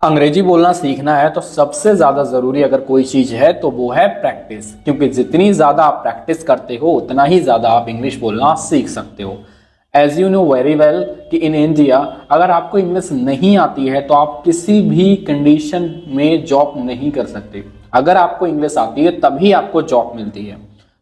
अंग्रेजी बोलना सीखना है तो सबसे ज्यादा जरूरी अगर कोई चीज है तो वो है प्रैक्टिस, क्योंकि जितनी ज्यादा आप प्रैक्टिस करते हो उतना ही ज्यादा आप इंग्लिश बोलना सीख सकते हो। As you know very well कि इन इंडिया अगर आपको इंग्लिश नहीं आती है तो आप किसी भी कंडीशन में जॉब नहीं कर सकते। अगर आपको इंग्लिश आती है तभी आपको जॉब मिलती है।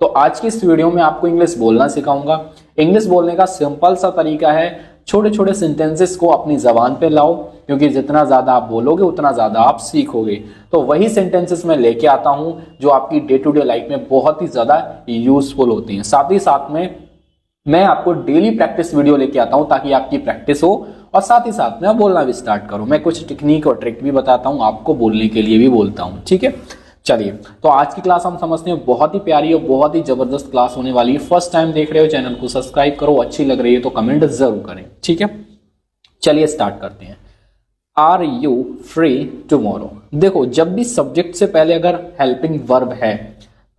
तो आज की इस वीडियो में आपको इंग्लिश बोलना सिखाऊंगा। इंग्लिश बोलने का सिंपल सा तरीका है, छोटे छोटे सेंटेंसेस को अपनी जबान पे लाओ, क्योंकि जितना ज्यादा आप बोलोगे उतना ज्यादा आप सीखोगे। तो वही सेंटेंसेस मैं लेके आता हूं जो आपकी डे टू डे लाइफ में बहुत ही ज्यादा यूजफुल होती हैं। साथ ही साथ में मैं आपको डेली प्रैक्टिस वीडियो लेके आता हूं ताकि आपकी प्रैक्टिस हो और साथ ही साथ में आप बोलना भी स्टार्ट करो। मैं कुछ टेक्निक और ट्रिक भी बताता हूं, आपको बोलने के लिए भी बोलता हूं। ठीक है, चलिए तो आज की क्लास हम समझते हैं, बहुत ही प्यारी और बहुत ही जबरदस्त क्लास होने वाली है। फर्स्ट टाइम देख रहे हो चैनल को सब्सक्राइब करो, अच्छी लग रही है तो कमेंट जरूर करें। ठीक है, चलिए स्टार्ट करते हैं। Are you free tomorrow. देखो, जब भी सब्जेक्ट से पहले अगर हेल्पिंग वर्ब है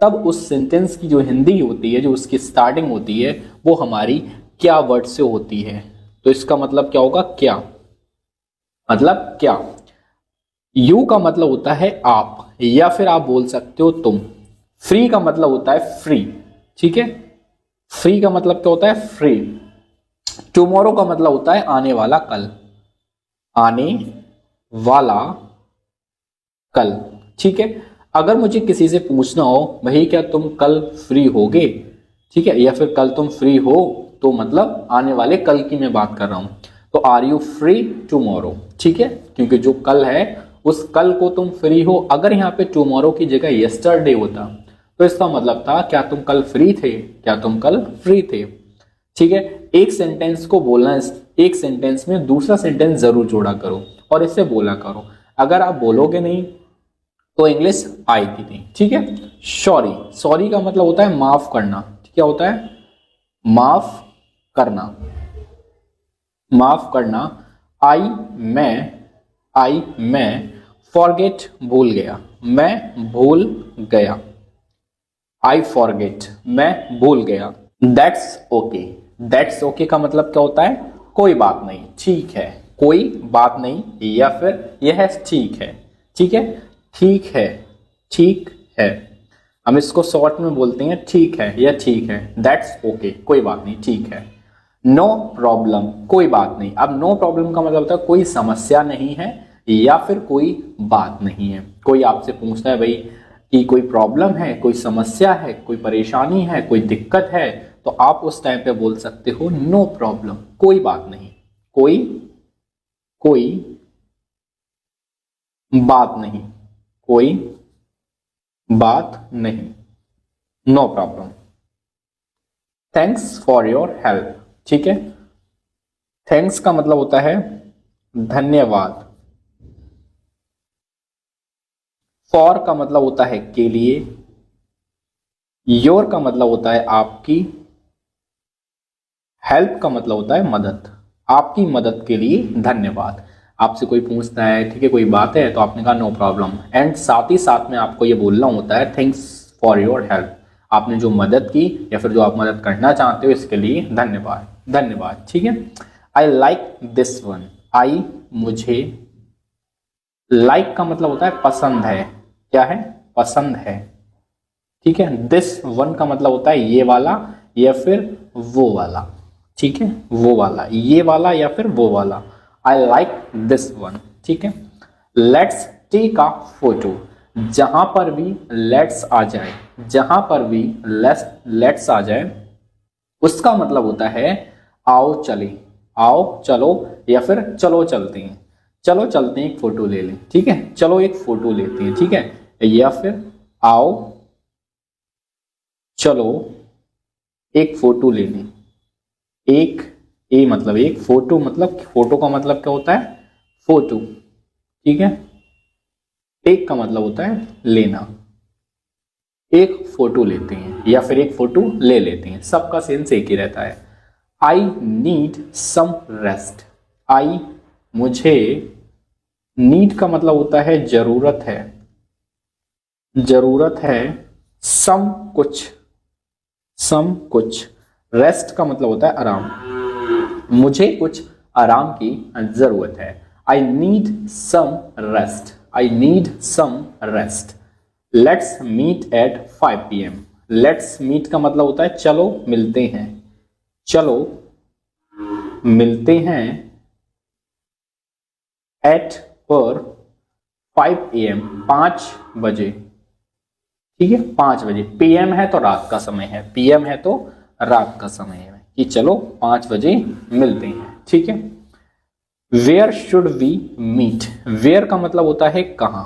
तब उस सेंटेंस की जो हिंदी होती है, जो उसकी स्टार्टिंग होती है, वो हमारी क्या वर्ड से होती है। तो इसका मतलब क्या होगा, क्या मतलब क्या। यू का मतलब होता है आप, या फिर आप बोल सकते हो तुम। फ्री का मतलब होता है फ्री। ठीक है, फ्री का मतलब क्या होता है, फ्री। टुमारो का मतलब होता है आने वाला कल, आने वाला कल। ठीक है, अगर मुझे किसी से पूछना हो भाई क्या तुम कल फ्री होगे, ठीक है, या फिर कल तुम फ्री हो, तो मतलब आने वाले कल की मैं बात कर रहा हूं। तो आर यू फ्री टुमारो। ठीक है, क्योंकि जो कल है उस कल को तुम फ्री हो। अगर यहाँ पे टुमारो की जगह यस्टरडे होता तो इसका मतलब था क्या तुम कल फ्री थे, क्या तुम कल फ्री थे। ठीक है, एक सेंटेंस को बोलना, एक सेंटेंस में दूसरा सेंटेंस जरूर जोड़ा करो और इसे बोला करो। अगर आप बोलोगे नहीं तो इंग्लिश आएगी नहीं। ठीक है, सॉरी, सॉरी का मतलब होता है माफ करना। क्या होता है, माफ करना, माफ करना। मैं फॉरगेट, भूल गया, मैं भूल गया। आई फॉरगेट, मैं भूल गया। दैट्स ओके, दैट्स ओके का मतलब क्या होता है, कोई बात नहीं, ठीक है, कोई बात नहीं, या फिर यह ठीक है। ठीक है, ठीक है, ठीक है। हम इसको शॉर्ट में बोलते हैं ठीक है या ठीक है। दैट्स ओके, कोई बात नहीं, ठीक है। नो प्रॉब्लम, कोई बात नहीं। अब नो प्रॉब्लम का मतलब होता है कोई समस्या नहीं है या फिर कोई बात नहीं है। कोई आपसे पूछता है भाई कि कोई प्रॉब्लम है, कोई समस्या है, कोई परेशानी है, कोई दिक्कत है, तो आप उस टाइम पे बोल सकते हो नो प्रॉब्लम, कोई बात नहीं, कोई बात नहीं, कोई बात नहीं, no problem. Thanks for your help. ठीक है, थैंक्स का मतलब होता है धन्यवाद। फॉर का मतलब होता है के लिए। योर का मतलब होता है आपकी। हेल्प का मतलब होता है मदद, आपकी मदद के लिए धन्यवाद। आपसे कोई पूछता है, ठीक है, कोई बात है, तो आपने कहा नो प्रॉब्लम। एंड साथ ही साथ में आपको ये बोलना होता है थैंक्स फॉर योर हेल्प। आपने जो मदद की या फिर जो आप मदद करना चाहते हो इसके लिए धन्यवाद, धन्यवाद। ठीक है, आई लाइक दिस वन। आई, मुझे। लाइक का मतलब होता है पसंद है, क्या है, पसंद है। ठीक है, दिस वन का मतलब होता है ये वाला या फिर वो वाला। ठीक है, वो वाला, ये वाला या फिर वो वाला। I like this one. ठीक है, लेट्स टेक अ फोटो। जहां पर भी लेट्स आ जाए, जहां पर भी लेट्स आ जाए उसका मतलब होता है आओ चले, आओ चलो, या फिर चलो चलते हैं, चलो चलते हैं एक फोटो ले लें। ठीक है, चलो एक फोटो लेते हैं। ठीक है, या फिर आओ चलो एक फोटो ले लें। एक, ए मतलब एक, फोटो मतलब, फोटो का मतलब क्या होता है, फोटो। ठीक है, टेक का मतलब होता है लेना। एक फोटो लेते हैं या फिर एक फोटो ले लेते हैं, सबका सेंस एक ही रहता है। I need some rest. आई, मुझे। नीड का मतलब होता है जरूरत है, जरूरत है। सम, कुछ, सम कुछ। रेस्ट का मतलब होता है आराम, मुझे कुछ आराम की जरूरत है। I need some rest, I need some rest. Let's meet at 5 PM। Let's meet का मतलब होता है चलो मिलते हैं, चलो मिलते हैं एट पर 5 AM 5 बजे, ठीक है 5 बजे। PM है तो रात का समय है, PM है तो रात का समय है कि चलो 5 बजे मिलते हैं, ठीक है। Where should we meet, where का मतलब होता है कहां,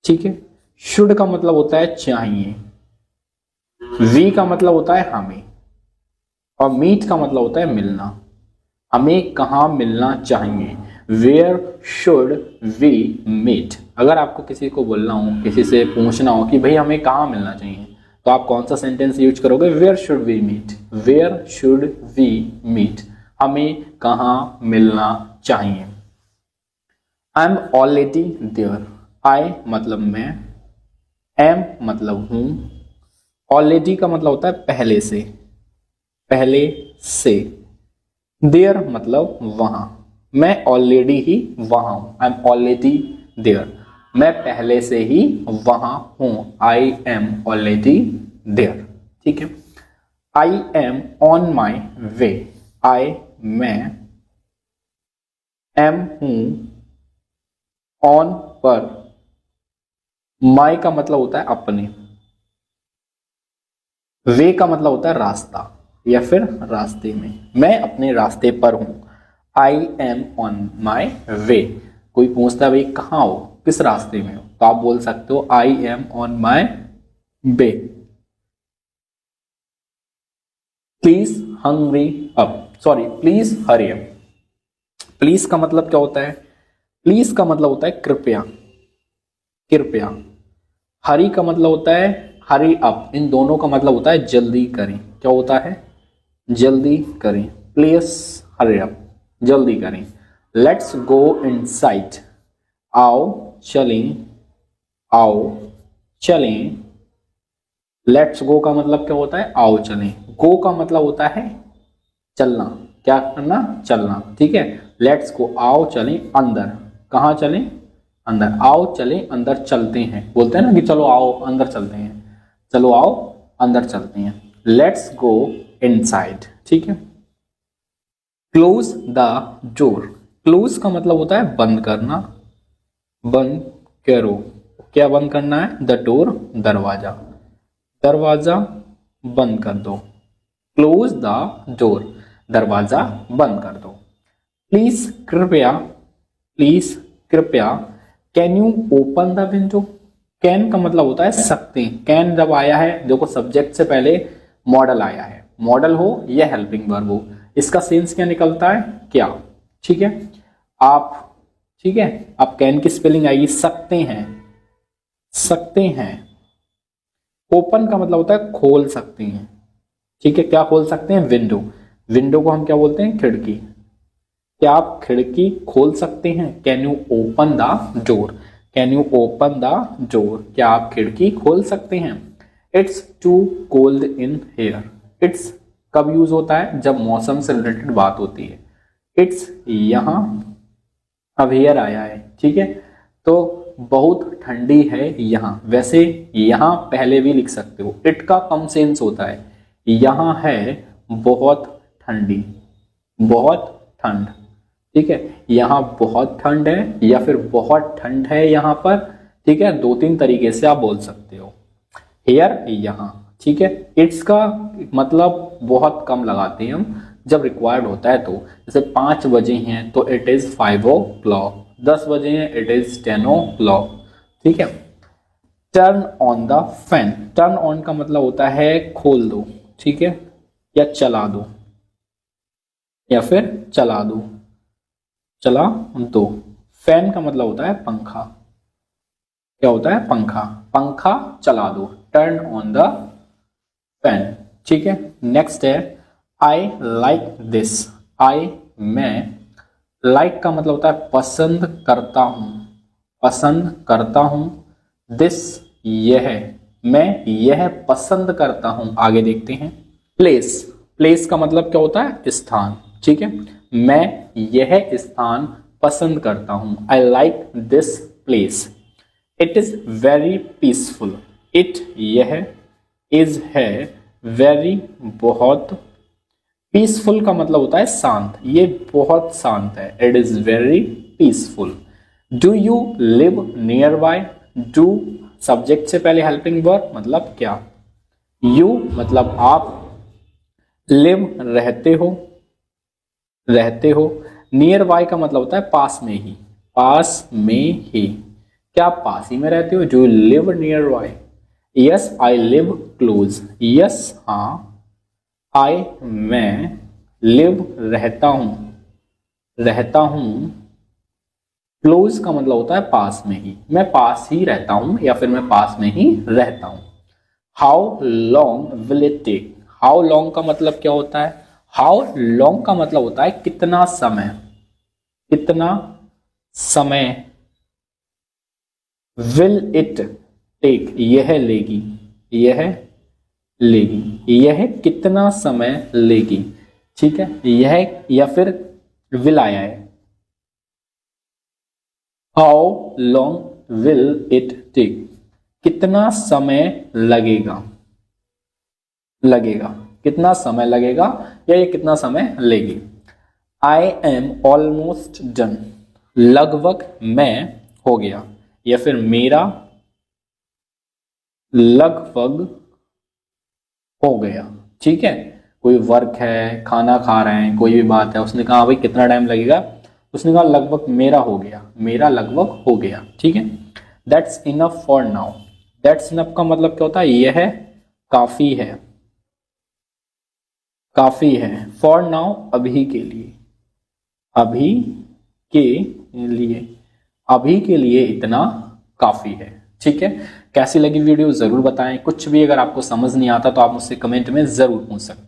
ठीक है। शुड का मतलब होता है चाहिए, वी का मतलब होता है हमें, और मीट का मतलब होता है मिलना। हमें कहाँ मिलना चाहिए, वेयर शुड वी मीट। अगर आपको किसी को बोलना हो, किसी से पूछना हो कि भाई हमें कहाँ मिलना चाहिए, तो आप कौन सा सेंटेंस यूज करोगे, where should we meet, where should we meet, हमें कहाँ मिलना चाहिए। I am already there, I मतलब मैं, एम मतलब हूं, ऑलरेडी का मतलब होता है पहले से, पहले से, देयर मतलब वहां, मैं ऑलरेडी ही वहां हूं, आई एम ऑलरेडी देयर, मैं पहले से ही वहां हूं, आई एम ऑलरेडी देयर, ठीक है। आई एम ऑन माई वे, आई मैं, एम हूं, ऑन पर, माई का मतलब होता है अपने, वे का मतलब होता है रास्ता या फिर रास्ते में, मैं अपने रास्ते पर हूं, आई एम ऑन माई वे। कोई पूछता है भाई कहाँ हो, किस रास्ते में हो, तो आप बोल सकते हो I am on my way. Please hungry up, sorry please hurry up. Please का मतलब क्या होता है, प्लीज का मतलब होता है कृपया, कृपया। हरी का मतलब होता है हरी अप, इन दोनों का मतलब होता है जल्दी करें, क्या होता है जल्दी करें, प्लीज हरी अप, जल्दी करें। लेट्स गो इनसाइड, आओ चलें, आओ चलें। लेट्स गो का मतलब क्या होता है आओ चलें, गो का मतलब होता है चलना, क्या करना चलना, ठीक है। लेट्स गो आओ चलें अंदर, कहाँ चलें अंदर, आओ चलें अंदर चलते हैं, बोलते हैं ना कि चलो आओ अंदर चलते हैं, चलो आओ अंदर चलते हैं। लेट्स गो इनसाइड, ठीक है। क्लोज द डोर, क्लोज का मतलब होता है बंद करना, बंद करो, क्या बंद करना है, द डोर दरवाजा, दरवाजा बंद कर दो, क्लोज द डोर दरवाजा बंद कर दो। प्लीज कृपया, प्लीज कृपया, can you open the window. Can का मतलब होता है सकते, कैन जब आया है देखो सब्जेक्ट से पहले मॉडल आया है, मॉडल हो या हेल्पिंग वर्ब हो, इसका सेंस क्या निकलता है क्या, ठीक है। आप, ठीक है, आप कैन की स्पेलिंग आएगी सकते हैं, सकते हैं। ओपन का मतलब होता है खोल सकते हैं, ठीक है, क्या खोल सकते हैं, विंडो, विंडो को हम क्या बोलते हैं खिड़की, क्या आप खिड़की खोल सकते हैं, can you open the door, can you open the door, क्या आप खिड़की खोल सकते हैं। It's too cold in here, it's कब यूज होता है, जब मौसम से रिलेटेड बात होती है। इट्स यहां, अब हेयर आया है, ठीक है, तो बहुत ठंडी है यहां, वैसे यहां पहले भी लिख सकते हो, इट का कम सेंस होता है, यहां है बहुत ठंडी, बहुत ठंड, ठीक है, यहां बहुत ठंड है या फिर बहुत ठंड है यहां पर, ठीक है, दो तीन तरीके से आप बोल सकते हो। हेयर यहां, ठीक है। इट्स का मतलब बहुत कम लगाते हैं हम जब रिक्वायर्ड होता है, तो जैसे 5 बजे हैं तो इट इज 5 o'clock, 10 बजे हैं इट इज 10 o'clock, ठीक है। Turn on the fan, turn on का मतलब होता है खोल दो, ठीक है, या चला दो, या फिर चला दो, चला दो। फैन का मतलब होता है पंखा, क्या होता है पंखा, पंखा चला दो, टर्न ऑन द फैन, ठीक है। नेक्स्ट है आई लाइक दिस, आई मैं, लाइक का मतलब होता है पसंद करता हूं, पसंद करता हूं, दिस यह, मैं यह पसंद करता हूं, आगे देखते हैं। प्लेस, प्लेस का मतलब क्या होता है स्थान, ठीक है, मैं यह स्थान पसंद करता हूं। I like this place. It is very peaceful. It यह, इज है, वेरी बहुत, पीसफुल का मतलब होता है शांत, ये बहुत शांत है। It is very peaceful. Do you live near by. Do subject से पहले हेल्पिंग वर्ब मतलब क्या। यू मतलब आप, लिव रहते हो, रहते हो। नियर बाय का मतलब होता है पास में ही, पास में ही। क्या आप पास ही में रहते हो। Do live near by. Yes I live close. Yes हाँ, आई मैं, लिव रहता हूं, रहता हूं। क्लोज का मतलब होता है पास में ही, मैं पास ही रहता हूं या फिर मैं पास में ही रहता हूं। How long will it take. How long का मतलब क्या होता है। हाउ लॉन्ग का मतलब होता है कितना समय, कितना समय। विल इट टेक यह लेगी, यह लेगी, यह कितना समय लेगी। ठीक है, यह या फिर विल आया है। How long will it take, कितना समय लगेगा, लगेगा, कितना समय लगेगा या ये कितना समय लेगी। I am almost done. लगभग मैं हो गया या फिर मेरा लगभग हो गया। ठीक है, कोई वर्क है, खाना खा रहे हैं, कोई भी बात है, उसने कहा भाई कितना टाइम लगेगा, उसने कहा लगभग मेरा हो गया, मेरा लगभग हो गया। ठीक है, that's enough for now. That's enough का मतलब क्या होता है, यह काफी है, काफी है। फॉर नाउ अभी के लिए, अभी के लिए, अभी के लिए इतना काफी है। ठीक है, कैसी लगी वीडियो जरूर बताएं। कुछ भी अगर आपको समझ नहीं आता तो आप मुझसे कमेंट में जरूर पूछ सकते हैं।